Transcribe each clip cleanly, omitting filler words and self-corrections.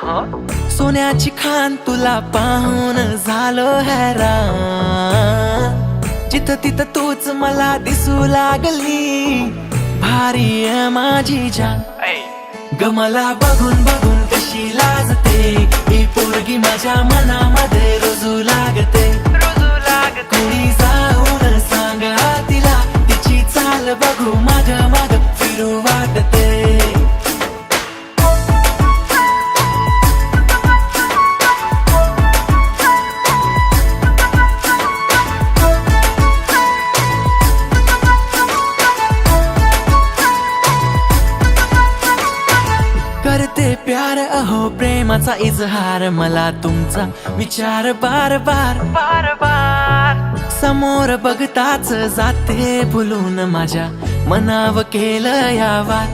सोन्याची खान तुला पाहून झालो हैरान, जिथं तिथं तूच मला दिसू लागली, भारी आहे माझी जान ग. मला बघून बघून कशी लाजते, ही पोरगी माझ्या मनामध्ये रुजू लागते. कोणी जाऊन सांगा तिला, तिची चाल बघू माग माग फिरू वाटते. करते प्यार अहो प्रेमाचा इजहार, मला तुमचा विचार बार बार बार बार. समोर बघताच जाते भुलून, माझ्या मनाव केलं या वार.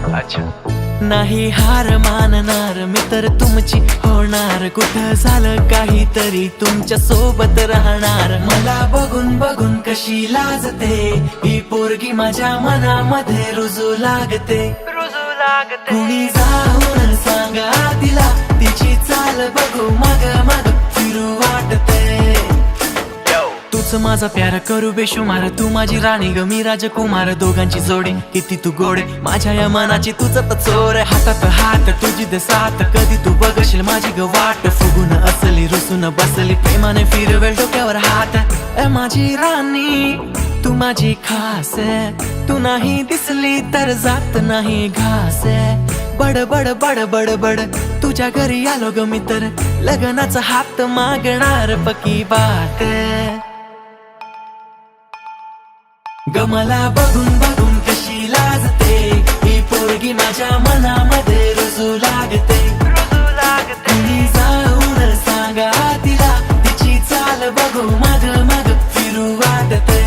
नाही हार मानणार मी तर तुमची होणार, कुठं झालं काहीतरी तुमच्या सोबत राहणार. मला बघून बघून कशी लाजते, ही पोरगी माझ्या मनामध्ये रुजू लागते. कुणी जाऊन सांगा तिला, तिची चाल बघू माग माग फिरू वाटते. तूच माझा प्यार करू बेशुमार, तू माझी राणी ग मी राजकुमार. दोघांची जोडी किती तू गोडे, माझ्या या मनाची तुझं तर चोर. हातात हात तुझी दे साथ, कधी तू बघशील माझी ग वाट. फुगून असली रुसून बसली, प्रेमाने फिरवेल डोक्यावर हात. माझी राणी तू माझी खास आहे, तू नाही दिसली तर जात नाही घास. बड बड बड बड बड तुझ्या घरी आलो ग मी तर, लग्नाचा हात मागणार पक्की बात ग. मला बघून बघून कशी लाजते, ही पोरगी माझ्या मनामध्ये रुजू लागते. कुणी जाऊन सांगा तिला, तिची चाल बघू माग माग फिरू वाटते.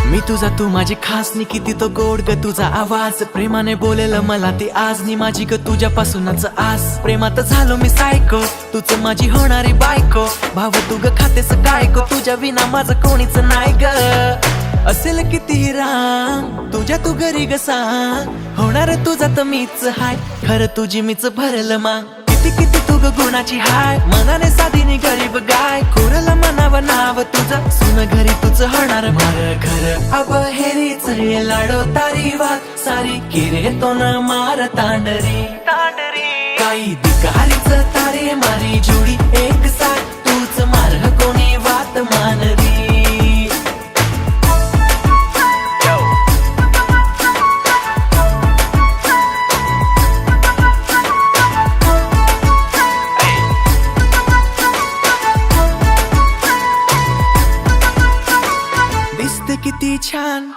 मी तुझा तू माझी खासनी, किती तो गोड ग तुझा आवाज. प्रेमाने बोलेलं मला ते आज नी, माझी ग तुझ्यापासूनच आस. प्रेमात झालो मी सायको, तूच माझी होणारी बायको. भाव तू ग खातेस काय गो, तुझ्या विना माझं कोणीच नाही ग. असेल किती राम तुझ्या तू घरी ग सांग, होणार तुझा तर मीच हाय, खरं तुझी मीच भरलं मा. किती किती तू ग गुणाची हाय, मनाने साधीनी गरीब गाय. कोरलं मनावं नाव तुझं, सुन घरी तुझं होणार मार घर. अब हेरीच लाडो तारी वाद, सारी किरे तो न मार तांडरी काही दिकारीच तारे मारी जोडी एक साथ. तूच मार कोणी वात मानरी. दिसते किती छान